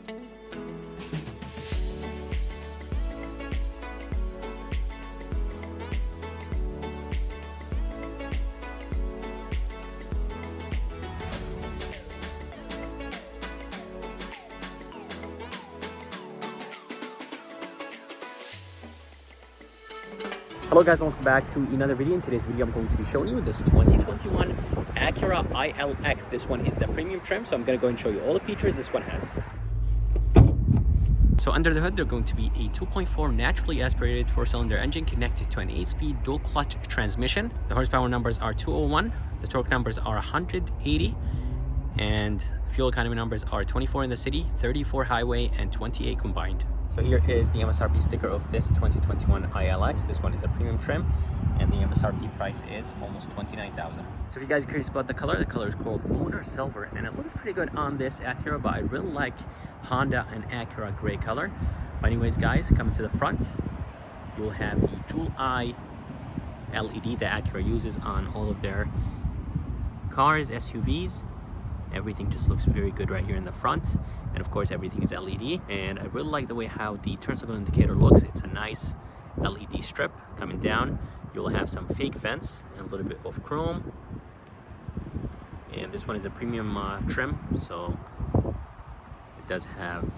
Hello guys, welcome back to another video. In today's video I'm going to be showing you this 2021 Acura ILX. This one is the premium trim, so I'm going to go and show you all the features this one has. So under the hood, they're going to be a 2.4 naturally aspirated 4-cylinder engine connected to an 8-speed dual clutch transmission. The horsepower numbers are 201, the torque numbers are 180, and the fuel economy numbers are 24 in the city, 34 highway, and 28 combined. So here is the MSRP sticker of this 2021 ILX. This one is a premium trim, and the MSRP price is almost $29,000. So if you guys are curious about the color is called Lunar Silver, and it looks pretty good on this Acura, but I really like Honda and Acura gray color. But anyways guys, coming to the front, you'll have the Jewel Eye LED that Acura uses on all of their cars, SUVs. Everything just looks very good right here in the front, and of course everything is LED, and I really like the way how the turn signal indicator looks. It's a nice LED strip coming down. You'll have some fake vents and a little bit of chrome, and this one is a premium trim, so it does have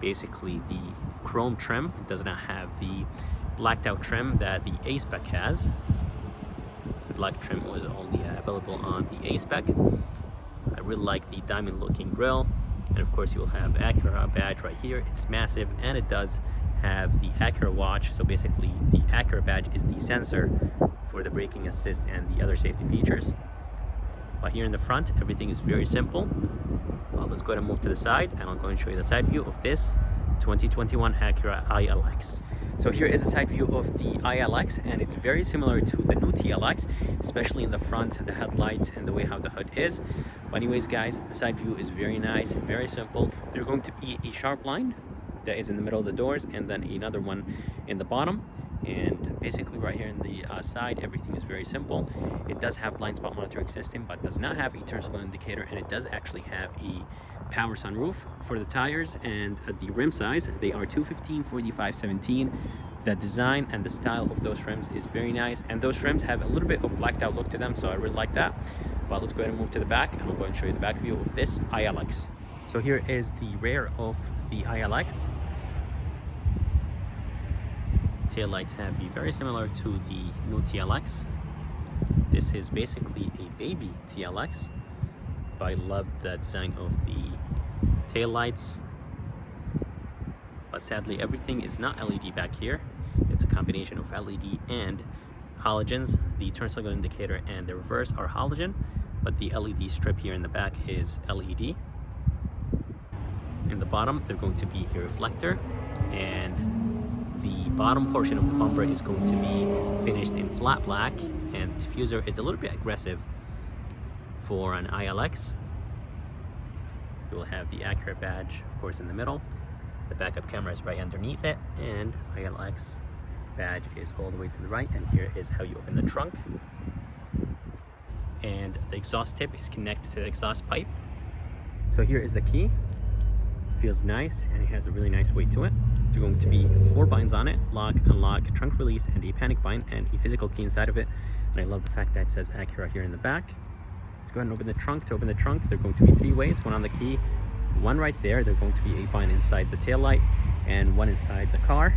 basically the chrome trim. It does not have the blacked out trim that the a-spec has. The black trim was only available on the a-spec. I really like the diamond looking grille, and of course you'll have Acura badge right here. It's massive, and it does have the Acura watch. So basically the Acura badge is the sensor for the braking assist and the other safety features. But here in the front, everything is very simple. Let's go ahead and move to the side, and I'll go and show you the side view of this 2021 Acura ILX. So here is a side view of the ILX, and it's very similar to the new TLX, especially in the front, the headlights, and the way how the hood is. But anyways guys, the side view is very nice, very simple. There's going to be a sharp line that is in the middle of the doors, and then another one in the bottom. And basically right here in the side, everything is very simple. It does have blind spot monitoring system, but does not have a turn signal indicator, and it does actually have a power sunroof. For the tires and the rim size, they are 215 40 517. The design and the style of those rims is very nice, and those rims have a little bit of blacked out look to them, so I really like that. But let's go ahead and move to the back, and I'll go and show you the back view of this ILX. So here is the rear of the ILX. Taillights have be very similar to the new TLX. This is basically a baby TLX, but I love the design of the taillights. But sadly, everything is not LED back here. It's a combination of LED and halogens. The turn signal indicator and the reverse are halogen, but the LED strip here in the back is LED. In the bottom, there's going to be a reflector, and the bottom portion of the bumper is going to be finished in flat black, and the diffuser is a little bit aggressive for an ILX. You will have the Acura badge, of course, in the middle. The backup camera is right underneath it, and ILX badge is all the way to the right, and here is how you open the trunk. And the exhaust tip is connected to the exhaust pipe. So here is the key. Feels nice, and it has a really nice weight to it. There's going to be 4 binds on it: lock, unlock, trunk release, and a panic bind, and a physical key inside of it. And I love the fact that it says Acura here in the back. Let's go ahead and open the trunk. To open the trunk, there are going to be 3 ways: one on the key, one right there. There's going to be a bind inside the taillight, and one inside the car.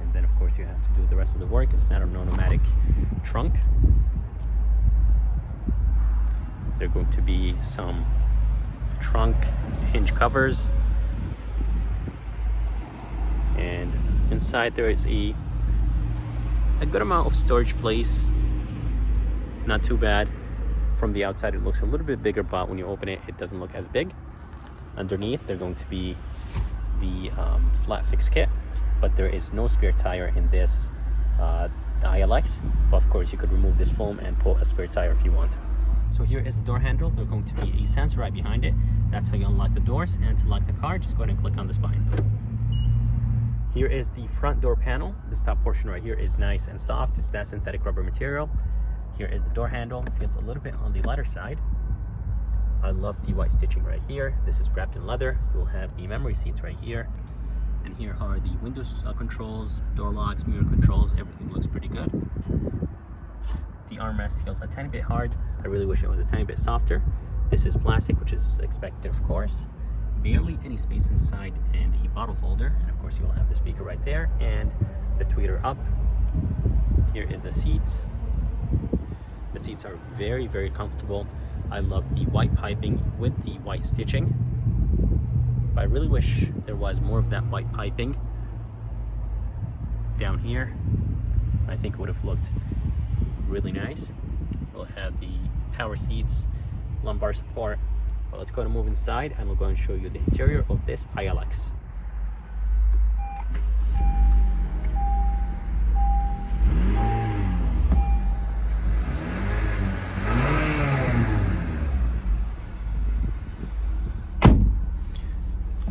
And then of course you have to do the rest of the work. It's not an automatic trunk. There are going to be some trunk hinge covers, and inside there is a good amount of storage place. Not too bad. From the outside it looks a little bit bigger, but when you open it, it doesn't look as big. Underneath there's going to be the flat fix kit, but there is no spare tire in this ILX, but of course you could remove this foam and pull a spare tire if you want to. So here is the door handle. There's going to be a sensor right behind it. That's how you unlock the doors. And to lock the car, just go ahead and click on the spine. Here is the front door panel. This top portion right here is nice and soft. It's that synthetic rubber material. Here is the door handle. It feels a little bit on the lighter side. I love the white stitching right here. This is wrapped in leather. You'll have the memory seats right here. And here are the windows controls, door locks, mirror controls. Everything looks pretty good. The armrest feels a tiny bit hard. I really wish it was a tiny bit softer. This is plastic, which is expected, of course. Barely any space inside, and a bottle holder. And of course, you'll have the speaker right there and the tweeter up. Here is the seats. The seats are very, very comfortable. I love the white piping with the white stitching. But I really wish there was more of that white piping down here. I think it would have looked really nice. We'll have the power seats, lumbar support. But let's go to move inside and we'll go and show you the interior of this ILX.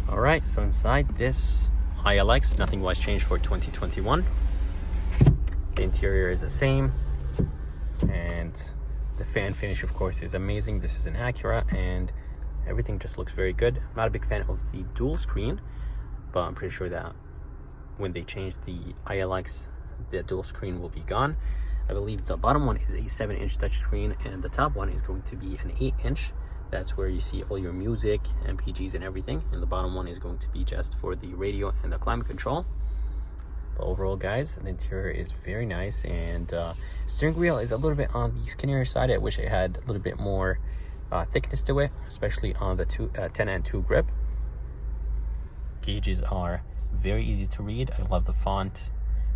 Alright, so inside this ILX, nothing was changed for 2021. The interior is the same, and the fan finish, of course, is amazing. This is an Acura, and everything just looks very good. I'm not a big fan of the dual screen, but I'm pretty sure that when they change the ILX, the dual screen will be gone. I believe the bottom one is a 7-inch touchscreen, and the top one is going to be an 8-inch. That's where you see all your music, MPGs, and everything. And the bottom one is going to be just for the radio and the climate control. But overall, guys, the interior is very nice, and steering wheel is a little bit on the skinnier side. I wish it had a little bit more thickness to it, especially on the 10 and 2 grip. Gauges are very easy to read. I love the font,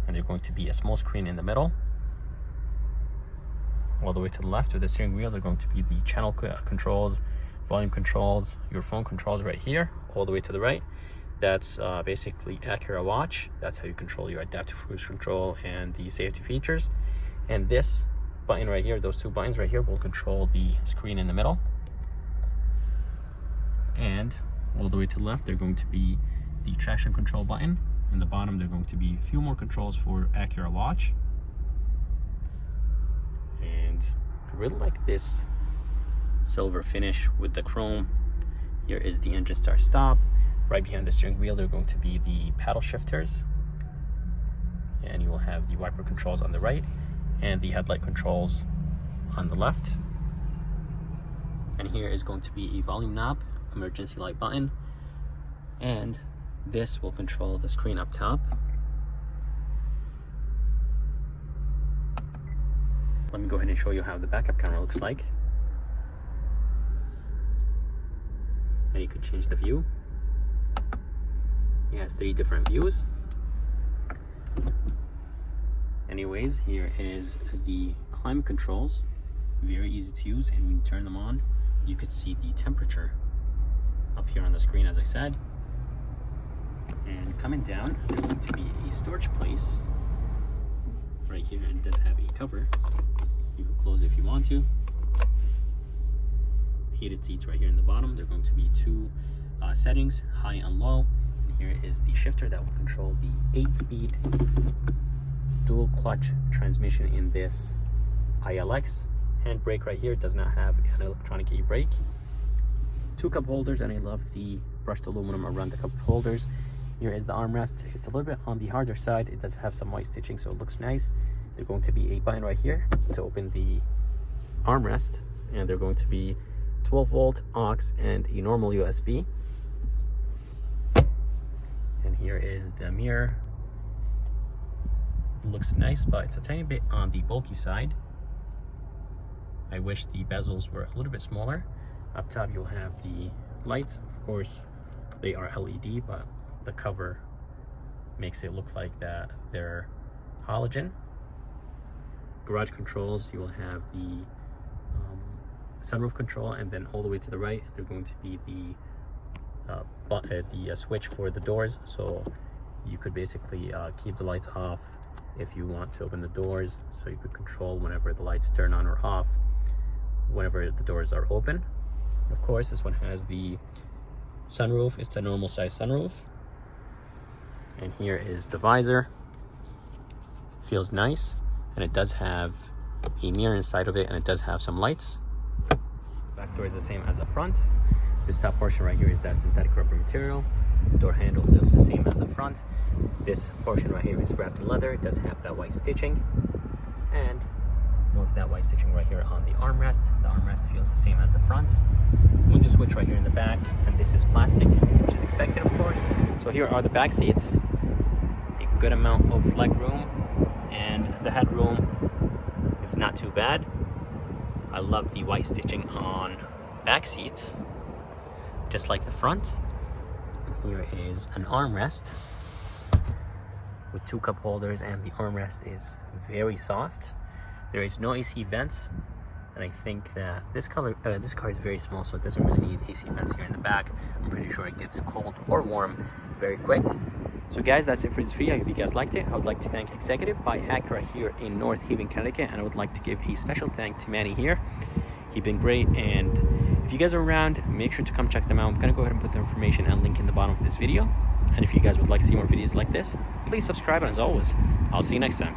and they're going to be a small screen in the middle. All the way to the left of the steering wheel, they're going to be the channel controls, volume controls, your phone controls right here. All the way to the right, that's basically Acura Watch. That's how you control your adaptive cruise control and the safety features. And this button right here, those two buttons right here, will control the screen in the middle. And all the way to the left, they're going to be the traction control button. In the bottom, they're going to be a few more controls for Acura Watch. And I really like this silver finish with the chrome. Here is the engine start stop. Right behind the steering wheel, they're going to be the paddle shifters, and you will have the wiper controls on the right and the headlight controls on the left. And here is going to be a volume knob, emergency light button, and this will control the screen up top. Let me go ahead and show you how the backup camera looks like. And you can change the view. It has 3 different views. Anyways, here is the climate controls. Very easy to use, and when you turn them on, you could see the temperature up here on the screen, as I said. And coming down, there's going to be a storage place right here, and it does have a cover. You can close it if you want to. Heated seats right here in the bottom. There are going to be 2 settings, high and low. And here is the shifter that will control the 8-speed dual clutch transmission in this ILX. Handbrake right here does not have an electronic e-brake. 2 cup holders, and I love the brushed aluminum around the cup holders. Here is the armrest. It's a little bit on the harder side. It does have some white stitching, so it looks nice. There's going to be a button right here to open the armrest, and they're going to be 12-volt aux and a normal USB. And here is the mirror. It looks nice, but it's a tiny bit on the bulky side. I wish the bezels were a little bit smaller. Up top, you'll have the lights. Of course, they are LED, but the cover makes it look like that they're halogen. Garage controls, you will have the sunroof control, and then all the way to the right, they're going to be the switch for the doors. So you could basically keep the lights off if you want to open the doors, so you could control whenever the lights turn on or off whenever the doors are open. Of course, this one has the sunroof. It's a normal size sunroof. And here is the visor. Feels nice, and it does have a mirror inside of it, and it does have some lights. Back door is the same as the front. This top portion right here is that synthetic rubber material. Door handle feels the same as the front. This portion right here is wrapped in leather. It does have that white stitching, and more of that white stitching right here on the armrest. The armrest feels the same as the front. Window switch right here in the back, and this is plastic, which is expected, of course. So here are the back seats. A good amount of leg room, and the headroom is not too bad. I love the white stitching on back seats, just like the front. Here is an armrest with 2 cup holders, and the armrest is very soft. There is no AC vents, and I think that this car is very small, so it doesn't really need AC vents here in the back. I'm pretty sure it gets cold or warm very quick. So guys, that's it for this video. I hope you guys liked it. I would like to thank Executive by Acura here in North Haven, Connecticut, and I would like to give a special thank to Manny here. He's been great, and if you guys are around, make sure to come check them out. I'm gonna go ahead and put the information and link in the bottom of this video. And if you guys would like to see more videos like this, please subscribe, and as always, I'll see you next time.